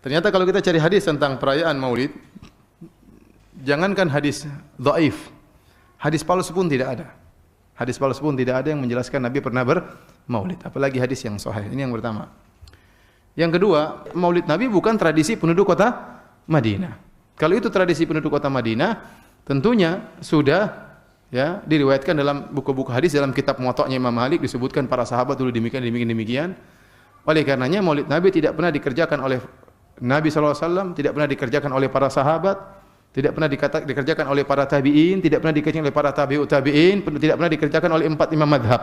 Ternyata kalau kita cari hadis tentang perayaan Maulid, jangankan hadis dhaif, hadis palsu pun tidak ada. Hadis palsu pun tidak ada yang menjelaskan Nabi pernah bermaulid, apalagi hadis yang sahih. Ini yang pertama. Yang kedua, Maulid Nabi bukan tradisi penduduk kota Madinah. Kalau itu tradisi penduduk kota Madinah, tentunya sudah diriwayatkan dalam buku-buku hadis, dalam kitab Muwatta'nya Imam Malik disebutkan para sahabat dulu demikian. Oleh karenanya Maulid Nabi tidak pernah dikerjakan oleh Nabi SAW, tidak pernah dikerjakan oleh para sahabat, tidak pernah dikerjakan oleh para tabi'in, tidak pernah dikerjakan oleh para tabi'ut tabi'in, tidak pernah dikerjakan oleh 4 imam madhab.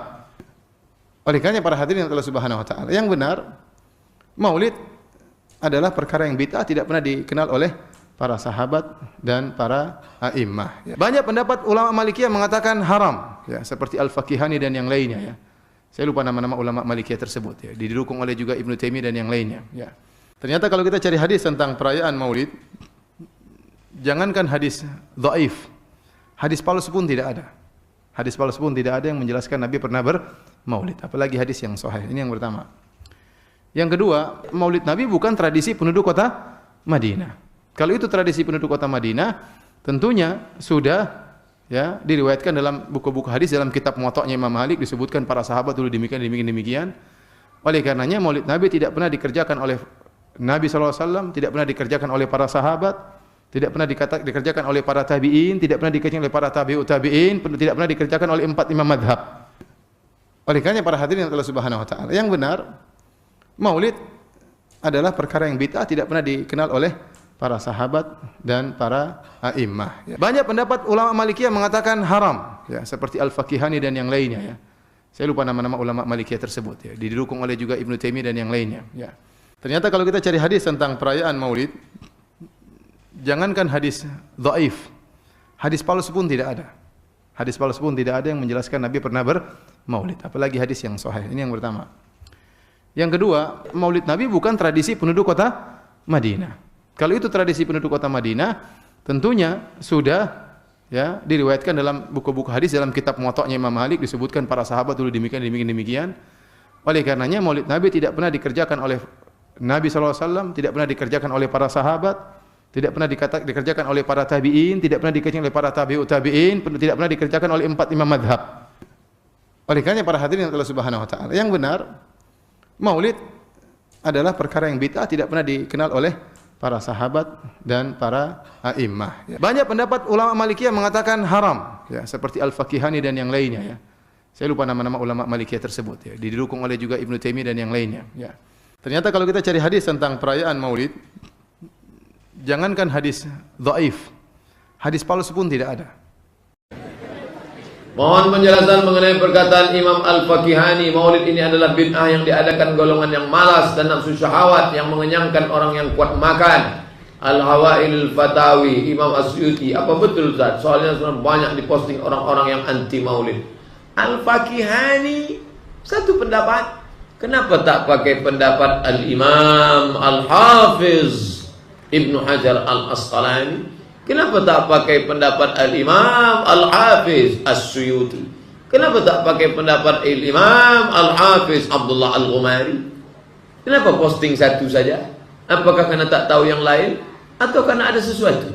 Oleh karenanya para hadirin Allah Subhanahu wa taala, yang benar Maulid adalah perkara yang bid'ah, tidak pernah dikenal oleh para sahabat dan para a'immah. Banyak pendapat ulama Malikiyah mengatakan haram, seperti Al-Faqihani dan yang lainnya. Saya lupa nama-nama ulama Malikiyah tersebut. Didukung oleh juga Ibnu Taimiyah dan yang lainnya. Ternyata kalau kita cari hadis tentang perayaan Maulid, jangankan hadis dhaif, hadis palsu pun tidak ada. Hadis palsu pun tidak ada yang menjelaskan Nabi pernah bermaulid, apalagi hadis yang sahih. Ini yang pertama. Yang kedua, Maulid Nabi bukan tradisi penduduk kota Madinah. Kalau itu tradisi penduduk kota Madinah, tentunya sudah diriwayatkan dalam buku-buku hadis, dalam kitab Muwatta'nya Imam Malik disebutkan para sahabat dulu demikian. Oleh karenanya Maulid Nabi tidak pernah dikerjakan oleh Nabi SAW, tidak pernah dikerjakan oleh para sahabat, tidak pernah dikerjakan oleh para tabi'in, tidak pernah dikerjakan oleh para tabi'ut tabi'in, tidak pernah dikerjakan oleh 4 imam madhab. Oleh karenanya para hadirin Allah Subhanahu wa taala, yang benar Maulid adalah perkara yang bid'ah, tidak pernah dikenal oleh para sahabat dan para a'immah. Banyak pendapat ulama Malikiyah mengatakan haram, seperti Al-Faqihani dan yang lainnya. Saya lupa nama-nama ulama Malikiyah tersebut. Didukung oleh juga Ibnu Taimiyah dan yang lainnya. Ternyata kalau kita cari hadis tentang perayaan Maulid, jangankan hadis dhaif, hadis palsu pun tidak ada. Hadis palsu pun tidak ada yang menjelaskan Nabi pernah bermaulid, apalagi hadis yang sahih. Ini yang pertama. Yang kedua, Maulid Nabi bukan tradisi penduduk kota Madinah. Kalau itu tradisi penduduk kota Madinah, tentunya sudah diriwayatkan dalam buku-buku hadis, dalam kitab Muwatta'nya Imam Malik disebutkan para sahabat dulu demikian. Oleh karenanya Maulid Nabi tidak pernah dikerjakan oleh Nabi SAW, tidak pernah dikerjakan oleh para sahabat, tidak pernah dikerjakan oleh para tabi'in, tidak pernah dikerjakan oleh para tabi'ut tabi'in, tidak pernah dikerjakan oleh 4 imam madhab. Oleh karenanya para hadirin Allah Subhanahu wa taala, yang benar Maulid adalah perkara yang bid'ah, tidak pernah dikenal oleh para sahabat dan para a'immah. Banyak pendapat ulama Malikiyah mengatakan haram, seperti Al-Faqihani dan yang lainnya. Saya lupa nama-nama ulama Malikiyah tersebut. Didukung oleh juga Ibnu Taimiyah dan yang lainnya. Ternyata kalau kita cari hadis tentang perayaan Maulid, jangankan hadis dhaif, hadis palsu pun tidak ada. Mohon penjelasan mengenai perkataan Imam Al-Faqihani, Maulid ini adalah bid'ah yang diadakan golongan yang malas dan nafsu syahwat, yang mengenyangkan orang yang kuat makan. Al-Hawail Fatawi, Imam Asyuti. Apa betul Ustaz? Soalnya banyak diposting orang-orang yang anti Maulid. Al-Faqihani satu pendapat. Kenapa tak pakai pendapat Al-Imam Al-Hafiz Ibnu Hajar Al-Asqalani? Kenapa tak pakai pendapat Al-Imam Al-Hafiz As-Suyuti? Kenapa tak pakai pendapat Al-Imam Al-Hafiz Abdullah Al-Ghumari? Kenapa posting satu saja? Apakah karena tak tahu yang lain? Atau karena ada sesuatu?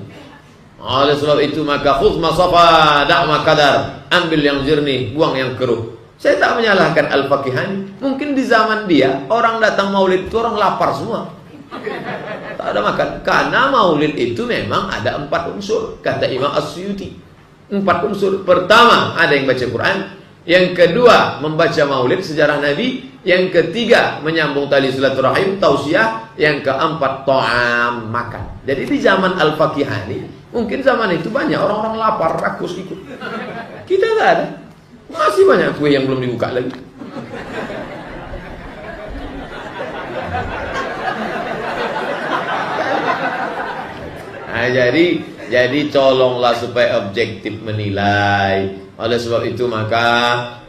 Oleh sebab itu maka khudh ma safa da' ma qadar, ambil yang jernih, buang yang keruh. Saya tak menyalahkan Al-Faqihani. Mungkin di zaman dia orang datang maulid itu orang lapar semua, tak ada makan. Karena maulid itu memang ada 4 unsur, kata Imam As-Suyuti. 4 unsur. Pertama, ada yang baca Quran. Yang kedua, membaca maulid sejarah Nabi. Yang ketiga, menyambung tali silaturahim, tausiah. Yang keempat, ta'am, makan. Jadi di zaman Al-Faqihani, mungkin zaman itu banyak orang-orang lapar, rakus ikut. Kita tak ada. Masih banyak kue yang belum dibuka lagi. Nah, jadi tolonglah supaya objektif menilai. Oleh sebab itu maka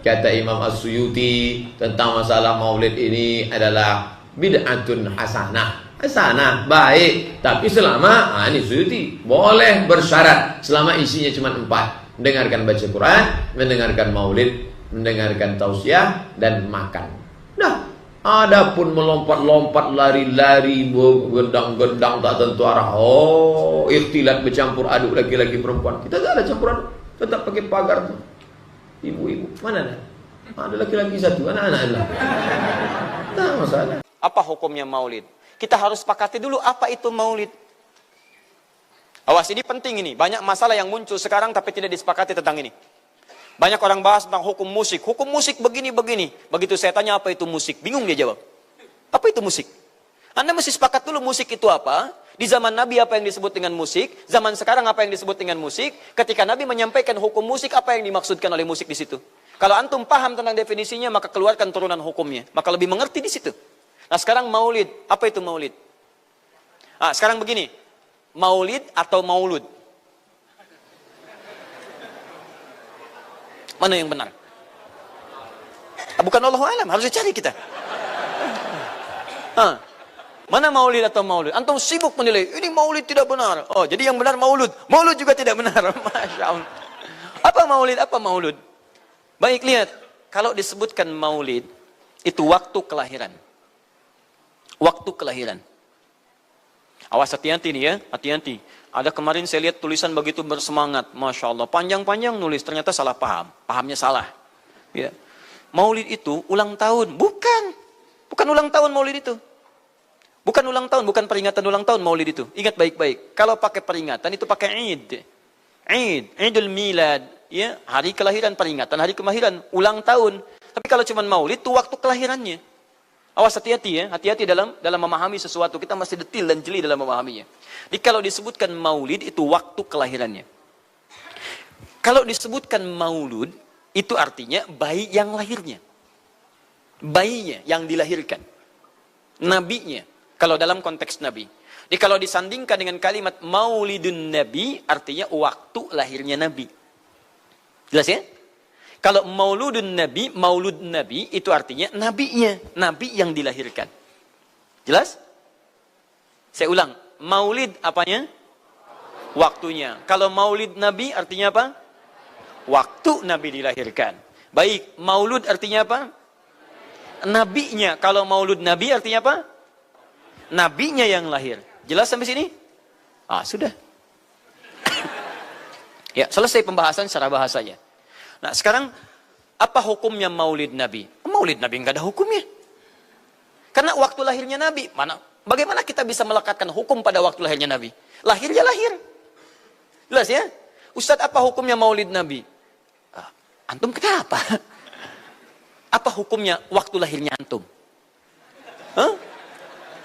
kata Imam As-Suyuti tentang masalah maulid ini adalah bid'atun hasanah. Hasanah, baik, tapi selama ini Suyuti boleh bersyarat selama isinya cuma 4. Mendengarkan baca Quran, mendengarkan maulid, mendengarkan tausiah, dan makan. Nah, Adapun melompat-lompat, lari-lari, gendang-gendang tak tentu arah, oh, ikhtilat bercampur aduk laki-laki perempuan. Kita tak ada campur aduk, tetap pakai pagar tuh. Ibu-ibu, mana ada? Ada laki-laki satu, anak-anak lah. Tak masalah. Apa hukumnya maulid? Kita harus sepakati dulu apa itu maulid. Awas, ini penting ini. Banyak masalah yang muncul sekarang tapi tidak disepakati tentang ini. Banyak orang bahas tentang hukum musik. Hukum musik begini-begini. Begitu saya tanya apa itu musik, bingung dia jawab. Apa itu musik? Anda mesti sepakat dulu musik itu apa. Di zaman Nabi apa yang disebut dengan musik. Zaman sekarang apa yang disebut dengan musik. Ketika Nabi menyampaikan hukum musik, apa yang dimaksudkan oleh musik di situ. Kalau antum paham tentang definisinya, maka keluarkan turunan hukumnya. Maka lebih mengerti di situ. Nah sekarang maulid. Apa itu maulid? Nah, sekarang begini. Maulid atau maulud? Mana yang benar? Bukan Allah alam, harus dicari kita. Mana maulid atau maulud? Antum sibuk menilai, ini maulid tidak benar. Oh, jadi yang benar maulud. Maulud juga tidak benar. Masya Allah. Apa maulid, apa maulud? Baik, lihat. Kalau disebutkan maulid, itu waktu kelahiran. Waktu kelahiran. Awas, hati-hati nih ya, hati-hati. Ada kemarin saya lihat tulisan begitu bersemangat, Masya Allah. Panjang-panjang nulis, ternyata salah paham. Pahamnya salah. Ya. Maulid itu ulang tahun. Bukan. Bukan ulang tahun maulid itu. Bukan ulang tahun, bukan peringatan ulang tahun maulid itu. Ingat baik-baik. Kalau pakai peringatan itu pakai Id. Id, Idul Milad. Ya, hari kelahiran, peringatan hari kelahiran. Ulang tahun. Tapi kalau cuma maulid itu waktu kelahirannya. Awas, hati-hati ya, hati-hati dalam memahami sesuatu. Kita masih detil dan jeli dalam memahaminya. Jadi kalau disebutkan maulid itu waktu kelahirannya. Kalau disebutkan maulud itu artinya bayi yang lahirnya. Bayinya yang dilahirkan. Nabinya, kalau dalam konteks nabi. Jadi kalau disandingkan dengan kalimat maulidun nabi, artinya waktu lahirnya nabi. Jelas ya? Kalau mauludun nabi, maulud nabi, itu artinya nabinya. Nabi yang dilahirkan. Jelas? Saya ulang. Maulid apanya? Waktunya. Kalau maulid nabi artinya apa? Waktu nabi dilahirkan. Baik, maulud artinya apa? Nabinya. Kalau maulud nabi artinya apa? Nabinya yang lahir. Jelas sampai sini? Ah, sudah. Ya, selesai pembahasan secara bahasanya. Nah, sekarang apa hukumnya maulid nabi? Maulid nabi enggak ada hukumnya. Karena waktu lahirnya nabi, bagaimana kita bisa melekatkan hukum pada waktu lahirnya nabi? Lahir ya lahir. Jelas ya? Ustadz, apa hukumnya maulid nabi? Antum kenapa? Apa hukumnya waktu lahirnya antum?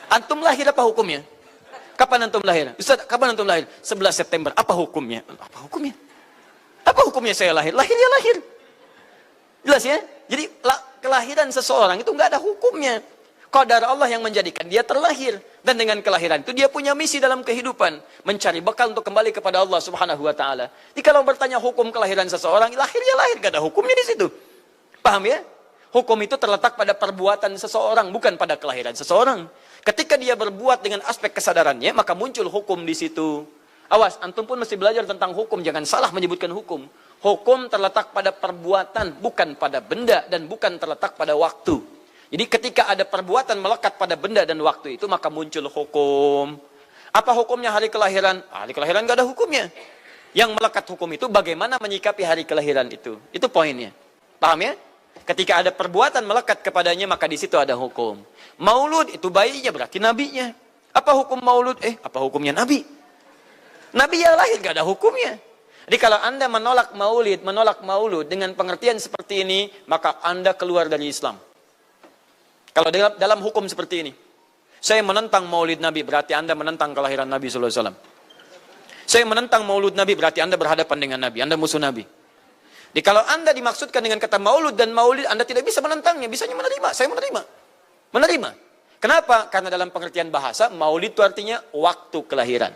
Antum lahir apa hukumnya? Kapan antum lahir? Ustadz, kapan antum lahir? 11 September. Apa hukumnya? Apa hukumnya? Apa hukumnya saya lahir? Lahir ya lahir. Jelas ya? Jadi kelahiran seseorang itu nggak ada hukumnya. Qadar Allah yang menjadikan dia terlahir. Dan dengan kelahiran itu dia punya misi dalam kehidupan. Mencari bekal untuk kembali kepada Allah subhanahu wa ta'ala. Jadi kalau bertanya hukum kelahiran seseorang, lahir ya lahir. Nggak ada hukumnya di situ. Paham ya? Hukum itu terletak pada perbuatan seseorang, bukan pada kelahiran seseorang. Ketika dia berbuat dengan aspek kesadarannya, maka muncul hukum di situ. Awas, antum pun mesti belajar tentang hukum. Jangan salah menyebutkan hukum. Hukum terletak pada perbuatan, bukan pada benda, dan bukan terletak pada waktu. Jadi ketika ada perbuatan melekat pada benda dan waktu itu, maka muncul hukum. Apa hukumnya hari kelahiran? Hari kelahiran gak ada hukumnya. Yang melekat hukum itu bagaimana menyikapi hari kelahiran itu. Itu poinnya. Paham ya? Ketika ada perbuatan melekat kepadanya, maka di situ ada hukum. Maulud itu bayinya, berarti nabinya. Apa hukum maulud? Apa hukumnya nabi? Nabi yang lahir gak ada hukumnya. Jadi kalau Anda menolak maulud dengan pengertian seperti ini, maka Anda keluar dari Islam. Kalau dalam hukum seperti ini, saya menentang maulid Nabi, berarti Anda menentang kelahiran Nabi SAW. Saya menentang maulud Nabi, berarti Anda berhadapan dengan Nabi, Anda musuh Nabi. Jadi kalau Anda dimaksudkan dengan kata maulud dan maulid, Anda tidak bisa menentangnya, bisanya menerima. Saya menerima. Menerima. Kenapa? Karena dalam pengertian bahasa, maulid itu artinya waktu kelahiran.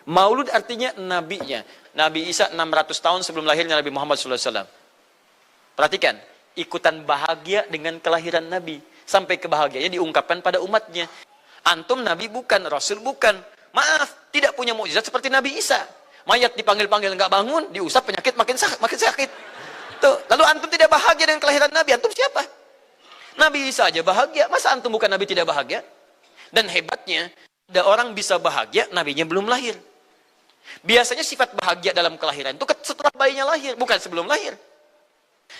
Maulud artinya nabinya. Nabi Isa 600 tahun sebelum lahirnya Nabi Muhammad SAW. Perhatikan, ikutan bahagia dengan kelahiran Nabi. Sampai kebahagiaannya diungkapkan pada umatnya. Antum Nabi bukan, Rasul bukan. Maaf, tidak punya mukjizat seperti Nabi Isa. Mayat dipanggil-panggil nggak bangun, diusap penyakit makin sakit. Tuh, lalu antum tidak bahagia dengan kelahiran Nabi, antum siapa? Nabi Isa aja bahagia, masa antum bukan Nabi tidak bahagia? Dan hebatnya, ada orang bisa bahagia, nabinya belum lahir. Biasanya sifat bahagia dalam kelahiran itu setelah bayinya lahir, bukan sebelum lahir.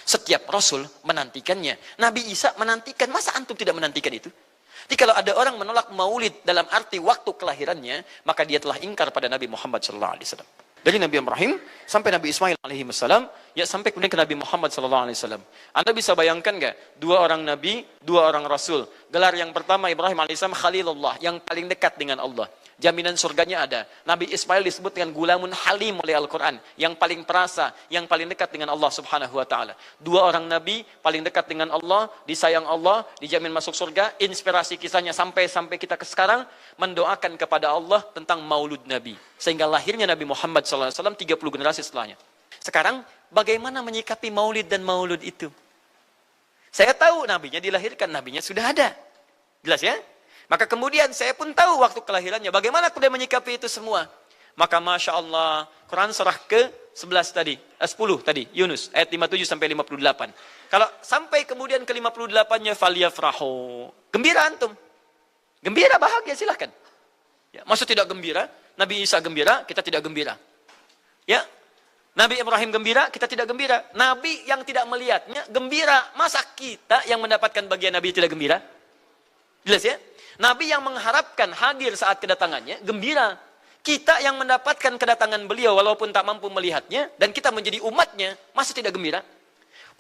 Setiap Rasul menantikannya. Nabi Isa menantikan, masa antum tidak menantikan itu? Jadi kalau ada orang menolak maulid dalam arti waktu kelahirannya, maka dia telah ingkar pada Nabi Muhammad SAW. Dari Nabi Ibrahim sampai Nabi Ismail alaihi wassalam, ya sampai kemudian ke Nabi Muhammad sallallahu alaihi wasallam. Anda bisa bayangkan enggak? Dua orang nabi, dua orang rasul. Gelar yang pertama Ibrahim alaihissalam Khalilullah, yang paling dekat dengan Allah. Jaminan surganya ada. Nabi Ismail disebut dengan gulamun halim oleh Al-Quran, yang paling perasa, yang paling dekat dengan Allah subhanahu wa ta'ala. Dua orang nabi paling dekat dengan Allah, disayang Allah, dijamin masuk surga. Inspirasi kisahnya sampai kita ke sekarang mendoakan kepada Allah tentang maulud Nabi, sehingga lahirnya Nabi Muhammad SAW 30 generasi setelahnya. Sekarang bagaimana menyikapi maulid dan maulud itu? Saya tahu nabinya dilahirkan, nabinya sudah ada, jelas ya. Maka kemudian saya pun tahu waktu kelahirannya. Bagaimana aku menyikapi itu semua? Maka Masya Allah, Quran surah ke-11 tadi, 10 tadi, Yunus, ayat 57 sampai 58. Kalau sampai kemudian ke 58-nya, faliyafrahu. Gembira antum. Gembira, bahagia, silahkan. Ya, maksud tidak gembira, Nabi Isa gembira, kita tidak gembira. Ya, Nabi Ibrahim gembira, kita tidak gembira. Nabi yang tidak melihatnya gembira. Masa kita yang mendapatkan bagian Nabi tidak gembira? Jelas ya? Nabi yang mengharapkan hadir saat kedatangannya, gembira. Kita yang mendapatkan kedatangan beliau walaupun tak mampu melihatnya, dan kita menjadi umatnya, masa tidak gembira?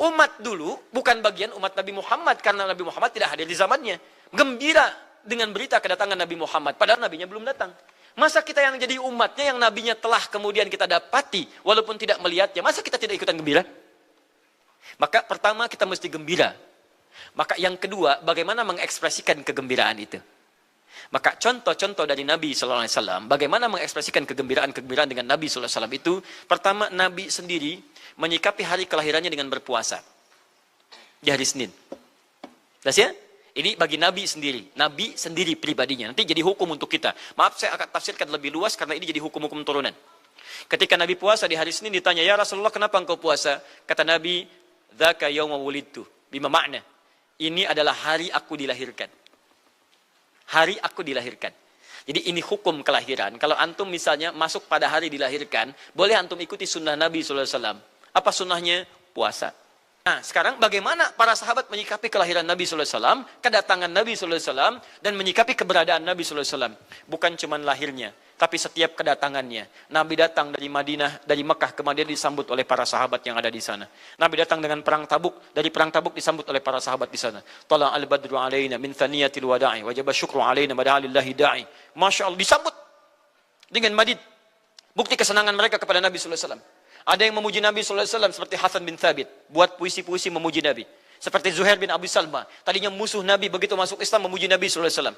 Umat dulu bukan bagian umat Nabi Muhammad, karena Nabi Muhammad tidak hadir di zamannya. Gembira dengan berita kedatangan Nabi Muhammad, padahal nabinya belum datang. Masa kita yang jadi umatnya, yang nabinya telah kemudian kita dapati, walaupun tidak melihatnya, masa kita tidak ikutan gembira? Maka pertama kita mesti gembira. Maka yang kedua, bagaimana mengekspresikan kegembiraan itu? Maka contoh-contoh dari Nabi SAW, bagaimana mengekspresikan kegembiraan dengan Nabi SAW itu, pertama Nabi sendiri menyikapi hari kelahirannya dengan berpuasa. Di hari Senin. Jelas ya? Ini bagi Nabi sendiri pribadinya. Nanti jadi hukum untuk kita. Maaf, saya akan tafsirkan lebih luas karena ini jadi hukum-hukum turunan. Ketika Nabi puasa di hari Senin ditanya, ya Rasulullah kenapa engkau puasa? Kata Nabi, dzaka yauma wulidtu. Bima makna? Ini adalah hari aku dilahirkan. Hari aku dilahirkan. Jadi ini hukum kelahiran. Kalau antum misalnya masuk pada hari dilahirkan, boleh antum ikuti sunnah Nabi SAW. Apa sunnahnya? Puasa. Nah, sekarang bagaimana para sahabat menyikapi kelahiran Nabi SAW, kedatangan Nabi SAW, dan menyikapi keberadaan Nabi SAW. Bukan cuma lahirnya, tapi setiap kedatangannya. Nabi datang dari Madinah, dari Mekah ke Madinah disambut oleh para sahabat yang ada di sana. Nabi datang dengan perang Tabuk, dari perang Tabuk disambut oleh para sahabat di sana. Tala al-badru alaina min thaniyatil wada'i, wajaba syukru alaina bada'alillahi da'i. Masya Allah, disambut dengan madid. Bukti kesenangan mereka kepada Nabi SAW. Ada yang memuji Nabi SAW seperti Hasan bin Thabit, buat puisi-puisi memuji Nabi. Seperti Zuhair bin Abi Salma, tadinya musuh Nabi, begitu masuk Islam memuji Nabi SAW.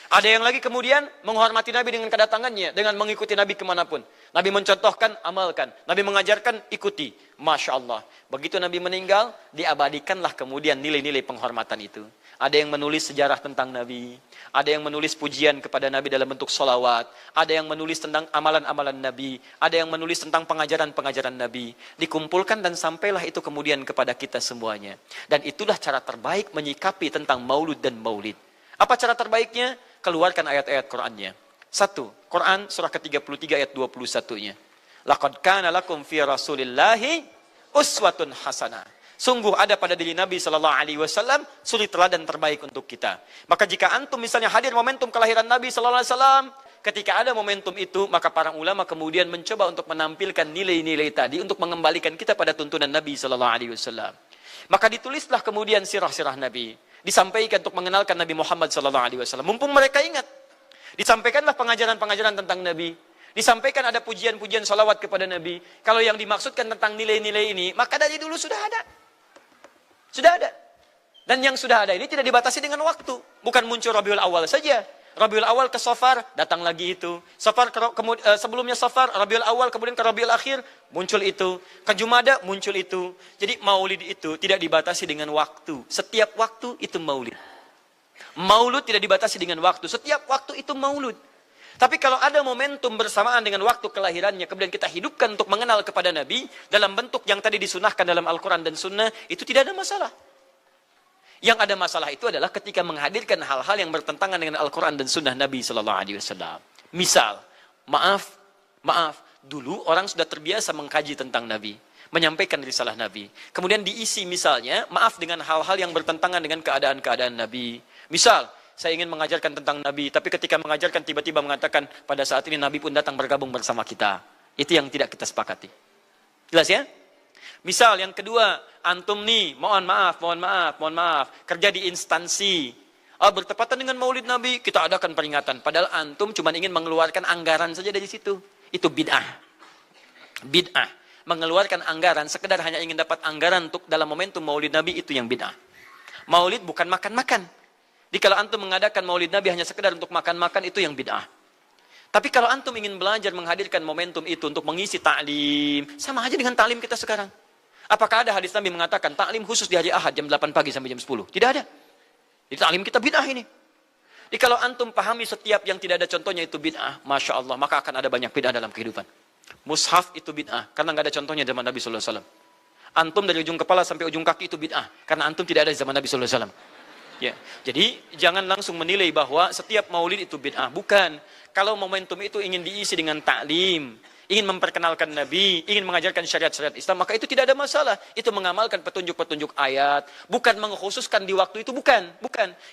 Ada yang lagi kemudian menghormati Nabi dengan kedatangannya, dengan mengikuti Nabi kemanapun. Nabi mencontohkan, amalkan. Nabi mengajarkan, ikuti. Masya Allah. Begitu Nabi meninggal, diabadikanlah kemudian nilai-nilai penghormatan itu. Ada yang menulis sejarah tentang Nabi. Ada yang menulis pujian kepada Nabi dalam bentuk sholawat. Ada yang menulis tentang amalan-amalan Nabi. Ada yang menulis tentang pengajaran-pengajaran Nabi. Dikumpulkan dan sampailah itu kemudian kepada kita semuanya. Dan itulah cara terbaik menyikapi tentang maulud dan maulid. Apa cara terbaiknya? Keluarkan ayat-ayat Qur'annya. 1. Quran surah ke-33 ayat 21-nya. Laqad kana lakum fi Rasulillahi uswatun hasanah. Sungguh ada pada diri Nabi SAW suri teladan terbaik untuk kita. Maka jika antum misalnya hadir momentum kelahiran Nabi SAW, ketika ada momentum itu, maka para ulama kemudian mencoba untuk menampilkan nilai-nilai tadi untuk mengembalikan kita pada tuntunan Nabi SAW. Maka ditulislah kemudian sirah-sirah Nabi. Disampaikan untuk mengenalkan Nabi Muhammad SAW. Mumpung mereka ingat. Disampaikanlah pengajaran-pengajaran tentang Nabi. Disampaikan ada pujian-pujian salawat kepada Nabi. Kalau yang dimaksudkan tentang nilai-nilai ini, maka dari dulu sudah ada. Sudah ada. Dan yang sudah ada ini tidak dibatasi dengan waktu. Bukan muncul Rabiul Awal saja. Rabiul Awal ke Safar, datang lagi itu. Safar sebelumnya Safar, Rabiul Awal, kemudian ke Rabiul Akhir, muncul itu. Ke Jumada, muncul itu. Jadi maulid itu tidak dibatasi dengan waktu. Setiap waktu itu maulid. Maulud tidak dibatasi dengan waktu. Setiap waktu itu maulud. Tapi kalau ada momentum bersamaan dengan waktu kelahirannya, kemudian kita hidupkan untuk mengenal kepada Nabi, dalam bentuk yang tadi disunahkan dalam Al-Quran dan Sunnah, itu tidak ada masalah. Yang ada masalah itu adalah ketika menghadirkan hal-hal yang bertentangan dengan Al-Quran dan Sunnah Nabi Sallallahu Alaihi Wasallam. Misal, maaf, dulu orang sudah terbiasa mengkaji tentang Nabi, menyampaikan risalah Nabi. Kemudian diisi misalnya, maaf, dengan hal-hal yang bertentangan dengan keadaan-keadaan Nabi. Misal, saya ingin mengajarkan tentang Nabi, tapi ketika mengajarkan tiba-tiba mengatakan pada saat ini Nabi pun datang bergabung bersama kita. Itu yang tidak kita sepakati. Jelas ya? Misal yang kedua, antum nih, mohon maaf, kerja di instansi, bertepatan dengan Maulid Nabi, kita adakan peringatan. Padahal antum cuma ingin mengeluarkan anggaran saja dari situ. Itu bid'ah. Bid'ah. Mengeluarkan anggaran, sekedar hanya ingin dapat anggaran untuk dalam momentum Maulid Nabi, itu yang bid'ah. Maulid bukan makan-makan. Jadi kalau antum mengadakan Maulid Nabi hanya sekedar untuk makan-makan, itu yang bid'ah. Tapi kalau antum ingin belajar menghadirkan momentum itu untuk mengisi ta'lim, sama aja dengan ta'lim kita sekarang. Apakah ada hadis Nabi mengatakan ta'lim khusus di hari Ahad jam 8 pagi sampai jam 10? Tidak ada. Jadi ta'lim kita bid'ah ini. Jadi kalau antum pahami setiap yang tidak ada contohnya itu bid'ah, Masya Allah, maka akan ada banyak bid'ah dalam kehidupan. Mushaf itu bid'ah, karena nggak ada contohnya zaman Nabi SAW. Antum dari ujung kepala sampai ujung kaki itu bid'ah, karena antum tidak ada di zaman Nabi SAW. Ya, jadi jangan langsung menilai bahwa setiap maulid itu bid'ah. Bukan. Kalau momentum itu ingin diisi dengan ta'lim, ingin memperkenalkan Nabi, ingin mengajarkan syariat-syariat Islam, maka itu tidak ada masalah. Itu mengamalkan petunjuk-petunjuk ayat, bukan mengkhususkan di waktu itu, bukan.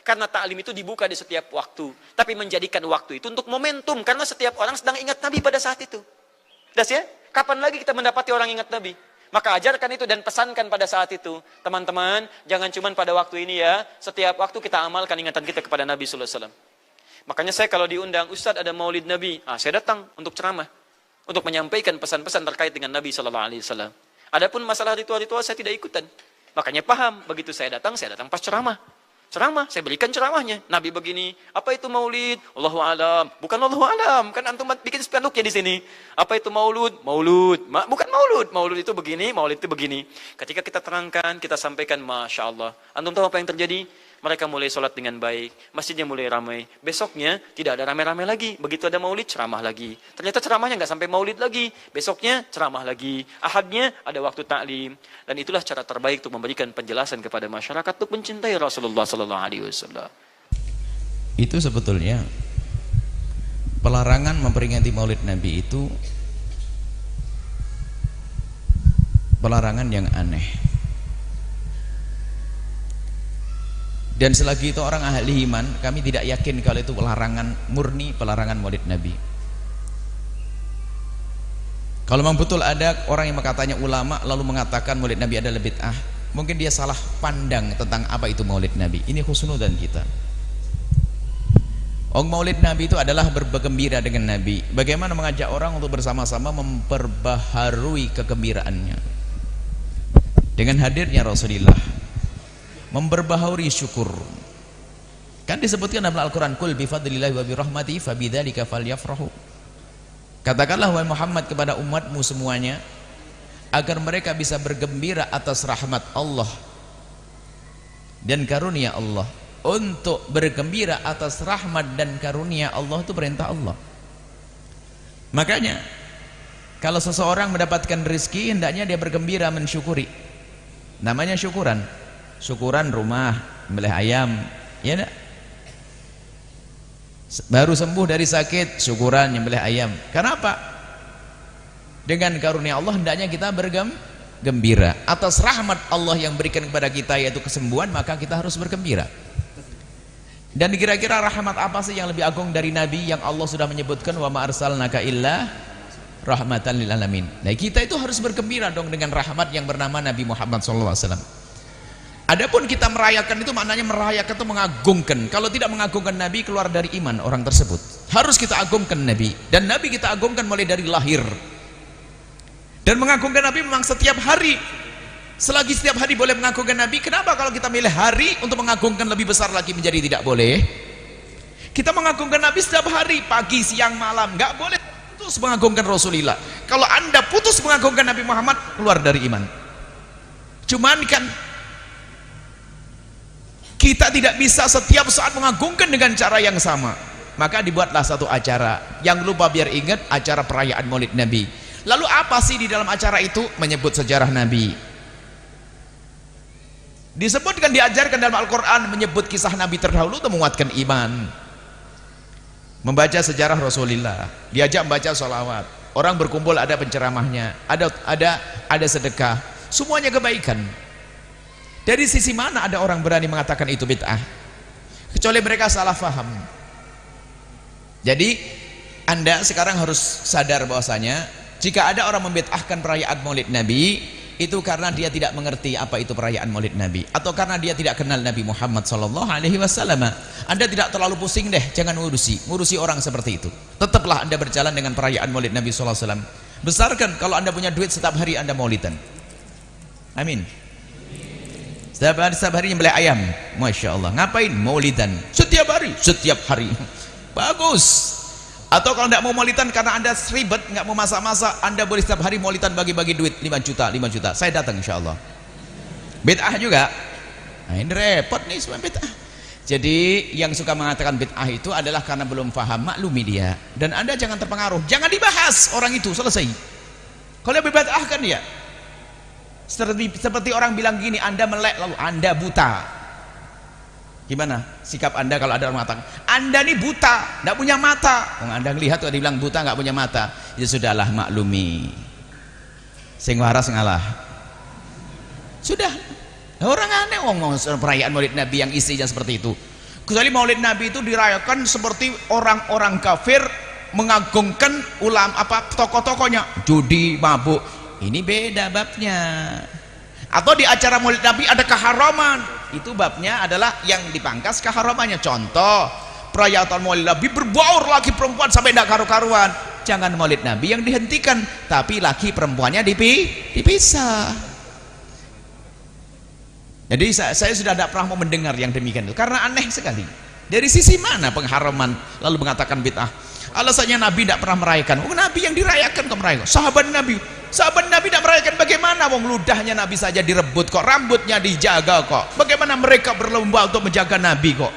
Karena ta'lim itu dibuka di setiap waktu, tapi menjadikan waktu itu untuk momentum, karena setiap orang sedang ingat Nabi pada saat itu. Das ya? Kapan lagi kita mendapati orang ingat Nabi? Maka ajarkan itu dan pesankan pada saat itu. Teman-teman, jangan cuma pada waktu ini ya. Setiap waktu kita amalkan ingatan kita kepada Nabi SAW. Makanya saya kalau diundang, Ustadz ada maulid Nabi, saya datang untuk ceramah. Untuk menyampaikan pesan-pesan terkait dengan Nabi SAW. Adapun masalah ritual-ritual saya tidak ikutan. Makanya paham, begitu saya datang pas ceramah. Saya berikan ceramahnya. Nabi begini, apa itu maulid? Allahu alam. Bukan Allahu alam, kan antum bikin spanduknya di sini. Apa itu maulud? Bukan maulud. Maulud itu begini, maulid itu begini. Ketika kita terangkan, kita sampaikan, Masya Allah. Antum tahu apa yang terjadi? Mereka mulai sholat dengan baik, masjidnya mulai ramai. Besoknya tidak ada ramai-ramai lagi. Begitu ada maulid, ceramah lagi. Ternyata ceramahnya nggak sampai maulid lagi. Besoknya ceramah lagi. Ahadnya ada waktu taklim. Dan itulah cara terbaik untuk memberikan penjelasan kepada masyarakat untuk mencintai Rasulullah SAW. Itu sebetulnya pelarangan memperingati maulid Nabi itu pelarangan yang aneh. Dan selagi itu orang ahli iman, kami tidak yakin kalau itu pelarangan murni, pelarangan maulid Nabi. Kalau memang betul ada orang yang katanya ulama lalu mengatakan maulid Nabi adalah bid'ah, mungkin dia salah pandang tentang apa itu maulid Nabi. Ini husnudzan kita. Maulid Nabi itu adalah bergembira dengan Nabi. Bagaimana mengajak orang untuk bersama-sama memperbaharui kegembiraannya dengan hadirnya Rasulullah, memperbaharui syukur. Kan disebutkan dalam Al-Quran, Qul bifadlillahi wa birahmatihi fabidzalika falyafrahu. Katakanlah wahai Muhammad kepada umatmu semuanya, agar mereka bisa bergembira atas rahmat Allah dan karunia Allah. Untuk bergembira atas rahmat dan karunia Allah itu perintah Allah. Makanya kalau seseorang mendapatkan rezeki, hendaknya dia bergembira, mensyukuri. Namanya syukuran. Syukuran rumah, membeli ayam, ya enggak? Baru sembuh dari sakit, syukuran nyembelih ayam. Kenapa? Dengan karunia Allah hendaknya kita bergembira atas rahmat Allah yang berikan kepada kita, yaitu kesembuhan, maka kita harus bergembira. Dan kira-kira rahmat apa sih yang lebih agung dari Nabi yang Allah sudah menyebutkan wa ma arsalnaka illa rahmatan lil alamin. Nah, kita itu harus bergembira dong dengan rahmat yang bernama Nabi Muhammad SAW. Adapun kita merayakan itu maknanya merayakan itu mengagungkan. Kalau tidak mengagungkan Nabi, keluar dari iman orang tersebut. Harus kita agungkan Nabi, dan Nabi kita agungkan mulai dari lahir. Dan mengagungkan Nabi memang setiap hari. Selagi setiap hari boleh mengagungkan Nabi, kenapa kalau kita milih hari untuk mengagungkan lebih besar lagi menjadi tidak boleh? Kita mengagungkan Nabi setiap hari, pagi, siang, malam. Nggak boleh putus mengagungkan Rasulullah. Kalau anda putus mengagungkan Nabi Muhammad, keluar dari iman. Cuman kan kita tidak bisa setiap saat mengagungkan dengan cara yang sama. Maka dibuatlah satu acara yang lupa biar ingat, acara perayaan maulid Nabi. Lalu apa sih di dalam acara itu? Menyebut sejarah Nabi, Disebutkan, diajarkan dalam Al-Quran, menyebut kisah Nabi terdahulu untuk menguatkan iman. Membaca sejarah Rasulullah, diajak membaca sholawat, orang berkumpul ada penceramahnya, ada sedekah, semuanya kebaikan. Dari sisi mana ada orang berani mengatakan itu bid'ah? Kecuali mereka salah faham. Jadi Anda sekarang harus sadar bahwasanya jika ada orang membid'ahkan perayaan Maulid Nabi, itu karena dia tidak mengerti apa itu perayaan Maulid Nabi, atau karena dia tidak kenal Nabi Muhammad SAW. Anda tidak terlalu pusing deh, jangan ngurusi orang seperti itu. Tetaplah Anda berjalan dengan perayaan Maulid Nabi SAW. Besarkan, kalau Anda punya duit setiap hari Anda maulidan. Amin. Setiap hari nyembelih ayam, Masya Allah. Ngapain? Maulidan. Setiap hari. Bagus. Atau kalau tidak mau maulidan karena Anda ribet, nggak mau masak-masak, Anda boleh setiap hari maulidan, bagi-bagi duit 5 juta. Saya datang insya Allah. Bid'ah juga. Nah, ini repot nih semua bid'ah. Jadi yang suka mengatakan bid'ah itu adalah karena belum paham, maklumi dia. Dan Anda jangan terpengaruh, jangan dibahas orang itu, selesai. Kalau dia bid'ahkan dia. Seperti orang bilang gini, Anda melek lalu Anda buta. Gimana sikap Anda kalau ada orang mengatakan Anda ini buta, tidak punya mata? Anda lihat tuh dibilang buta, nggak punya mata. Ya sudahlah, maklumi. Sing waras ngalah. Sudah. Orang aneh ngomong perayaan Maulid Nabi yang isinya seperti itu. Kecuali Maulid Nabi itu dirayakan seperti orang-orang kafir mengagungkan tokoh-tokohnya, judi, mabuk. Ini beda babnya. Atau di acara Maulid Nabi ada keharaman, itu babnya adalah yang dipangkas keharamannya. Contoh, perayaan Maulid Nabi berbaur laki perempuan sampai tidak karu-karuan. Jangan Maulid Nabi yang dihentikan, tapi laki perempuannya dipisah. Jadi saya sudah tidak pernah mau mendengar yang demikian itu, karena aneh sekali. Dari sisi mana pengharaman lalu mengatakan bid'ah? Alasannya Nabi tidak pernah merayakan. Nabi yang dirayakan kok merayakan. Sahabat Nabi tidak merayakan. Bagaimana wong ludahnya Nabi saja direbut kok, rambutnya dijaga kok. Bagaimana mereka berlomba untuk menjaga Nabi kok?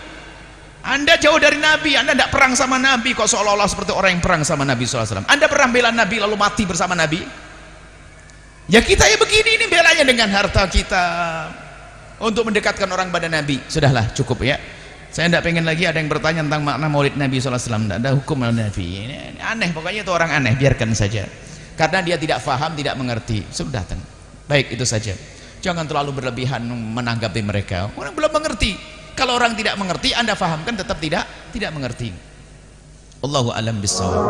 Anda jauh dari Nabi, Anda tidak perang sama Nabi kok, seolah-olah seperti orang yang perang sama Nabi SAW. Anda pernah bela Nabi lalu mati bersama Nabi? Ya kita ya begini, ini belanya dengan harta kita untuk mendekatkan orang pada Nabi. Sudahlah, cukup ya. Saya tidak pengen lagi ada yang bertanya tentang makna Maulid Nabi SAW. Tidak ada hukum Maulid Nabi. Ini aneh, pokoknya itu orang aneh, biarkan saja. Karena dia tidak faham, tidak mengerti. Sudah datang. Baik, itu saja. Jangan terlalu berlebihan menanggapi mereka. Orang belum mengerti. Kalau orang tidak mengerti, Anda fahamkan tetap tidak mengerti. Allahu a'lam bishawab.